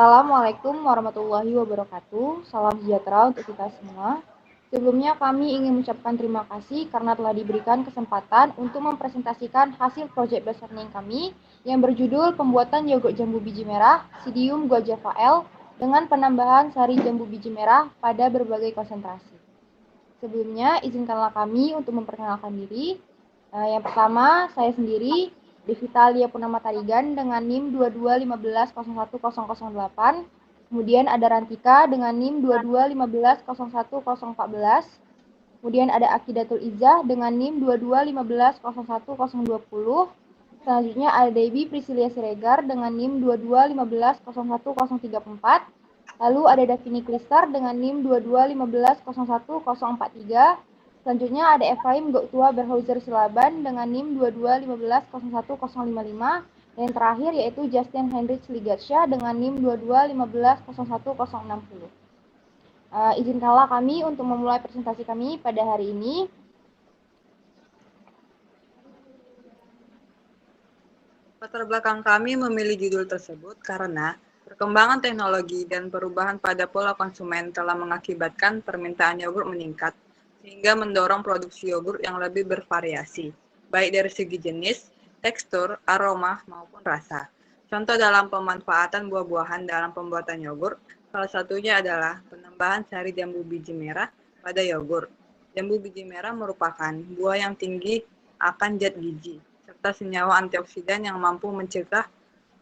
Assalamualaikum warahmatullahi wabarakatuh. Salam sejahtera untuk kita semua. Sebelumnya kami ingin mengucapkan terima kasih karena telah diberikan kesempatan untuk mempresentasikan hasil proyek belajar learning kami yang berjudul pembuatan yogurt jambu biji merah Psidium guajava L dengan penambahan sari jambu biji merah pada berbagai konsentrasi. Sebelumnya izinkanlah kami untuk memperkenalkan diri. Yang pertama, saya sendiri, Devita Lia Purnama Tarigan dengan NIM 2215010008. Kemudian ada Rantika dengan NIM 2215010014. Kemudian ada Akidatul Izzah dengan NIM 2215010020. Selanjutnya ada Debbie Priscilia Siregar dengan NIM 2215010034. Lalu ada Davini Klistar dengan NIM 2215010043. Selanjutnya ada Efraim Goktua Berhauser Silaban dengan NIM 2215010055. Dan yang terakhir yaitu Justin Heinrich Ligatsya dengan NIM 2215010060. Izinkanlah kami untuk memulai presentasi kami pada hari ini. Latar belakang kami memilih judul tersebut karena perkembangan teknologi dan perubahan pada pola konsumen telah mengakibatkan permintaan yogurt meningkat, sehingga mendorong produksi yogurt yang lebih bervariasi, baik dari segi jenis, tekstur, aroma, maupun rasa. Contoh dalam pemanfaatan buah-buahan dalam pembuatan yogurt, salah satunya adalah penambahan sari jambu biji merah pada yogurt. Jambu biji merah merupakan buah yang tinggi akan zat gizi, serta senyawa antioksidan yang mampu mencegah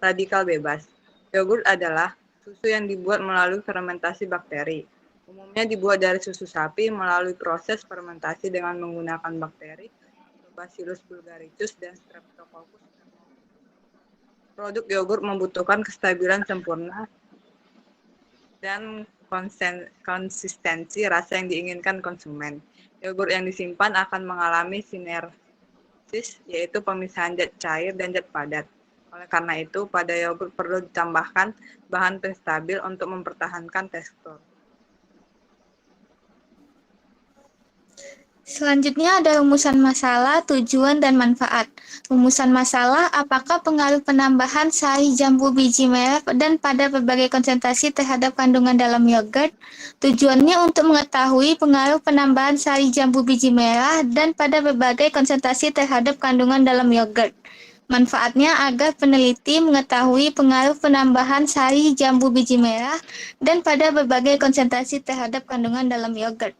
radikal bebas. Yogurt adalah susu yang dibuat melalui fermentasi bakteri. Umumnya dibuat dari susu sapi melalui proses fermentasi dengan menggunakan bakteri Bacillus bulgaricus dan Streptococcus. Produk yogurt membutuhkan kestabilan sempurna dan konsistensi rasa yang diinginkan konsumen. Yogurt yang disimpan akan mengalami sinersis, yaitu pemisahan zat cair dan zat padat. Oleh karena itu, pada yogurt perlu ditambahkan bahan penstabil untuk mempertahankan tekstur. Selanjutnya ada rumusan masalah, tujuan, dan manfaat. Rumusan masalah, apakah pengaruh penambahan sari jambu biji merah dan pada berbagai konsentrasi terhadap kandungan dalam yogurt? Tujuannya untuk mengetahui pengaruh penambahan sari jambu biji merah dan pada berbagai konsentrasi terhadap kandungan dalam yogurt. Manfaatnya agar peneliti mengetahui pengaruh penambahan sari jambu biji merah dan pada berbagai konsentrasi terhadap kandungan dalam yogurt.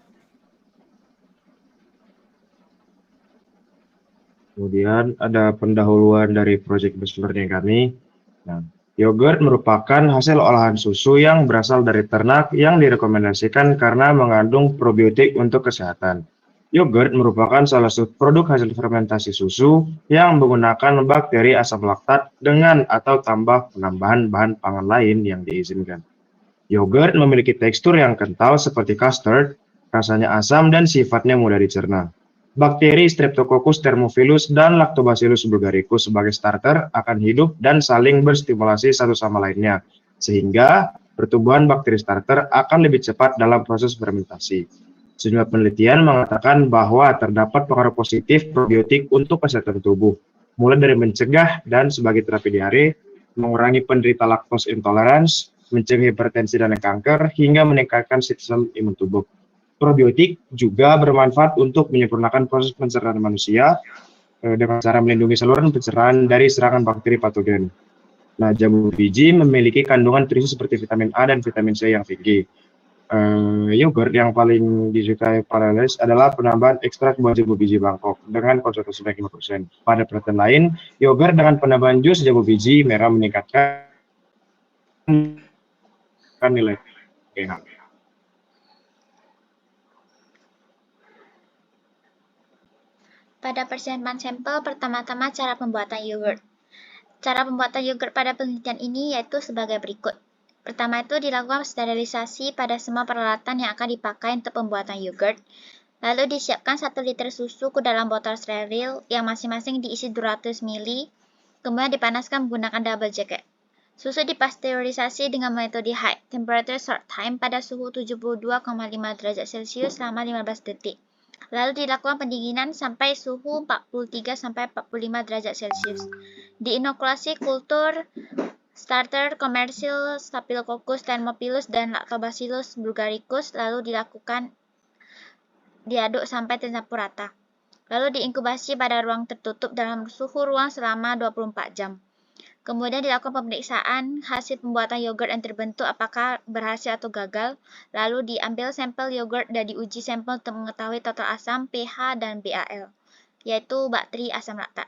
Kemudian ada pendahuluan dari proyek bachelor kami. Nah, yogurt merupakan hasil olahan susu yang berasal dari ternak yang direkomendasikan karena mengandung probiotik untuk kesehatan. Yogurt merupakan salah satu produk hasil fermentasi susu yang menggunakan bakteri asam laktat dengan atau tambah penambahan bahan pangan lain yang diizinkan. Yogurt memiliki tekstur yang kental seperti custard, rasanya asam dan sifatnya mudah dicerna. Bakteri Streptococcus thermophilus dan Lactobacillus bulgaricus sebagai starter akan hidup dan saling berstimulasi satu sama lainnya, sehingga pertumbuhan bakteri starter akan lebih cepat dalam proses fermentasi. Sejumlah penelitian mengatakan bahwa terdapat pengaruh positif probiotik untuk kesehatan tubuh, mulai dari mencegah dan sebagai terapi diare, mengurangi penderita lactose intolerance, mencegah hipertensi dan kanker, hingga meningkatkan sistem imun tubuh. Probiotik juga bermanfaat untuk menyempurnakan proses pencernaan manusia dengan cara melindungi saluran pencernaan dari serangan bakteri patogen. Nah, jambu biji memiliki kandungan nutrisi seperti vitamin A dan vitamin C yang tinggi. Yogurt yang paling disukai para les adalah penambahan ekstrak buah jambu biji Bangkok dengan konsentrasi 5%. Pada penelitian lain, yogurt dengan penambahan jus jambu biji merah meningkatkan nilai pH. Pada persiapan sampel, pertama-tama cara pembuatan yogurt. Cara pembuatan yogurt pada penelitian ini yaitu sebagai berikut. Pertama itu dilakukan sterilisasi pada semua peralatan yang akan dipakai untuk pembuatan yogurt. Lalu disiapkan 1 liter susu ke dalam botol steril yang masing-masing diisi 200 ml. Kemudian dipanaskan menggunakan double jacket. Susu dipasteurisasi dengan metode high temperature short time pada suhu 72,5 derajat Celcius selama 15 detik. Lalu dilakukan pendinginan sampai suhu 43-45 derajat Celcius. Diinokulasi kultur starter, komersil, Staphylococcus thermophilus, dan Lactobacillus bulgaricus, lalu diaduk sampai tercampur rata. Lalu diinkubasi pada ruang tertutup dalam suhu ruang selama 24 jam. Kemudian dilakukan pemeriksaan hasil pembuatan yogurt yang terbentuk apakah berhasil atau gagal. Lalu diambil sampel yogurt dan diuji sampel untuk mengetahui total asam, pH, dan BAL, yaitu bakteri asam laktat.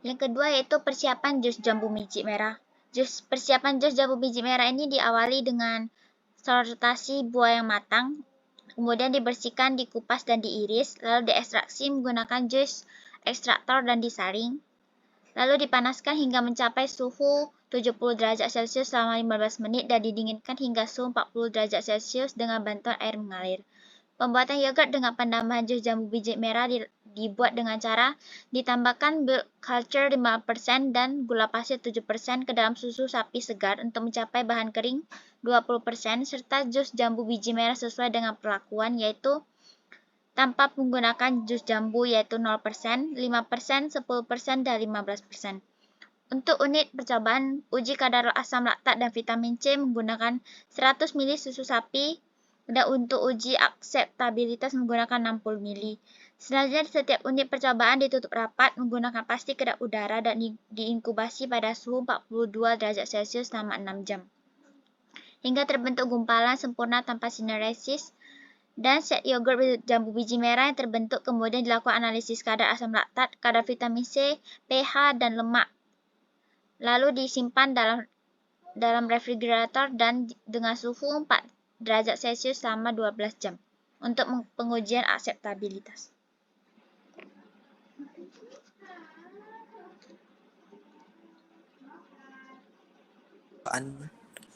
Yang kedua yaitu persiapan jus jambu biji merah. Persiapan jus jambu biji merah ini diawali dengan sortasi buah yang matang, kemudian dibersihkan, dikupas, dan diiris, lalu diekstraksi menggunakan jus ekstraktor dan disaring, lalu dipanaskan hingga mencapai suhu 70 derajat Celcius selama 15 menit dan didinginkan hingga suhu 40 derajat Celcius dengan bantuan air mengalir. Pembuatan yogurt dengan penambahan jus jambu biji merah dibuat dengan cara ditambahkan milk culture 5% dan gula pasir 7% ke dalam susu sapi segar untuk mencapai bahan kering 20% serta jus jambu biji merah sesuai dengan perlakuan yaitu tanpa menggunakan jus jambu yaitu 0%, 5%, 10%, dan 15%. Untuk unit percobaan, uji kadar asam laktat dan vitamin C menggunakan 100 ml susu sapi dan untuk uji akseptabilitas menggunakan 60 ml. Selanjutnya, setiap unit percobaan ditutup rapat menggunakan plastik kedap udara dan diinkubasi pada suhu 42 derajat Celcius selama 6 jam. Hingga terbentuk gumpalan sempurna tanpa sineresis. Dan set yogurt jambu biji merah yang terbentuk kemudian dilakukan analisis kadar asam laktat, kadar vitamin C, pH, dan lemak. Lalu disimpan dalam refrigerator dan dengan suhu 4 derajat Celcius selama 12 jam untuk pengujian akseptabilitas.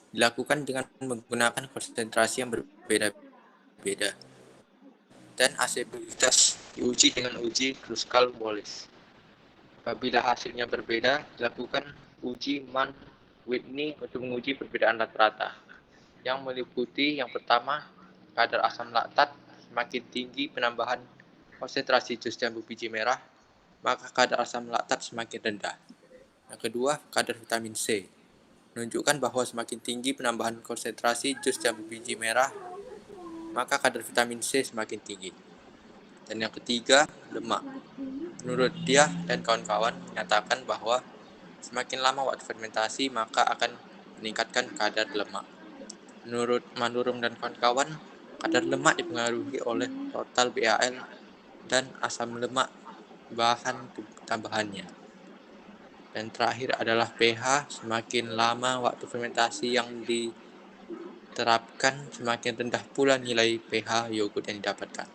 Dilakukan dengan menggunakan konsentrasi yang berbeda-beda dan akseptabilitas diuji dengan uji Kruskal-Wallis. Apabila hasilnya berbeda, dilakukan uji Mann-Whitney untuk menguji perbedaan rata-rata yang meliputi yang pertama, kadar asam laktat. Semakin tinggi penambahan konsentrasi jus jambu biji merah, maka kadar asam laktat semakin rendah. Yang kedua, kadar vitamin C. Menunjukkan bahwa semakin tinggi penambahan konsentrasi jus jambu biji merah, maka kadar vitamin C semakin tinggi. Dan yang ketiga, lemak. Menurut dia dan kawan-kawan menyatakan bahwa semakin lama waktu fermentasi, maka akan meningkatkan kadar lemak. Menurut Manurung dan kawan-kawan, kadar lemak dipengaruhi oleh total BAL dan asam lemak bahan tambahannya. Dan terakhir adalah pH. Semakin lama waktu fermentasi yang diterapkan, semakin rendah pula nilai pH yogurt yang didapatkan.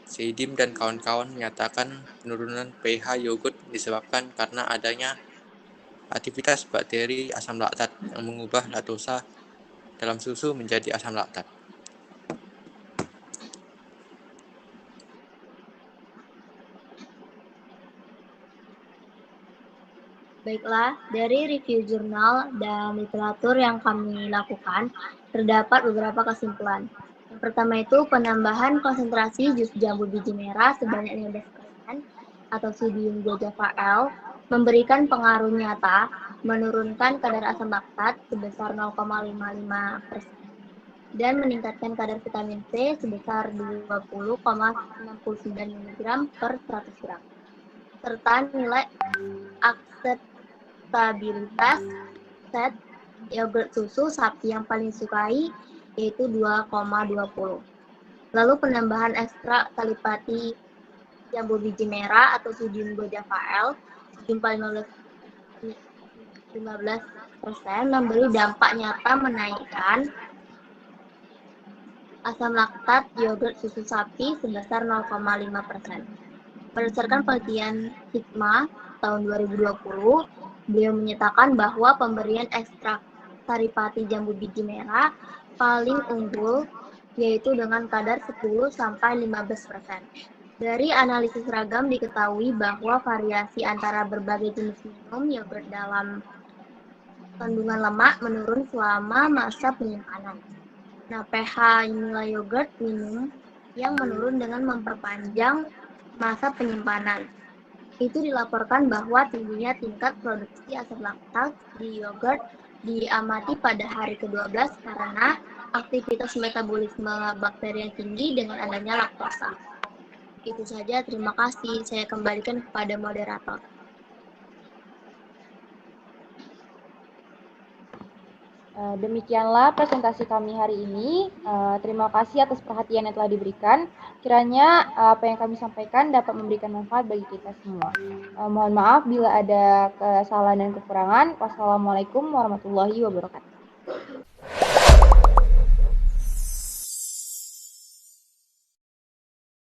Seidim dan kawan-kawan menyatakan penurunan pH yogurt disebabkan karena adanya aktivitas bakteri asam laktat yang mengubah laktosa dalam susu menjadi asam laktat. Baiklah, dari review jurnal dan literatur yang kami lakukan, terdapat beberapa kesimpulan. Yang pertama itu penambahan konsentrasi jus jambu biji merah sebanyak 15% atau sodium guajava L memberikan pengaruh nyata menurunkan kadar asam laktat sebesar 0,55% dan meningkatkan kadar vitamin C sebesar 20,69 mg per 100 gram serta nilai akseptabilitas set yogurt susu sapi yang paling disukai yaitu 2,20. Lalu penambahan ekstrak kalipati jambu biji merah atau sodium guajava L sejumlah 15% memberi dampak nyata menaikkan asam laktat yogurt susu sapi sebesar 0,5%. Berdasarkan penelitian Hikmah tahun 2020, beliau menyatakan bahwa pemberian ekstrak saripati jambu biji merah paling unggul yaitu dengan kadar 10-15%. Dari analisis ragam diketahui bahwa variasi antara berbagai jenis minum yogurt dalam kandungan lemak menurun selama masa penyimpanan. Nah, pH nilai yogurt minum yang menurun dengan memperpanjang masa penyimpanan. itu dilaporkan bahwa tingginya tingkat produksi asam laktat di yogurt diamati pada hari ke-12 karena aktivitas metabolisme bakteri yang tinggi dengan adanya laktosa. Itu saja, terima kasih. Saya kembalikan kepada moderator. Demikianlah presentasi kami hari ini. Terima kasih atas perhatian yang telah diberikan. Kiranya apa yang kami sampaikan dapat memberikan manfaat bagi kita semua. Mohon maaf bila ada kesalahan dan kekurangan. Wassalamualaikum warahmatullahi wabarakatuh.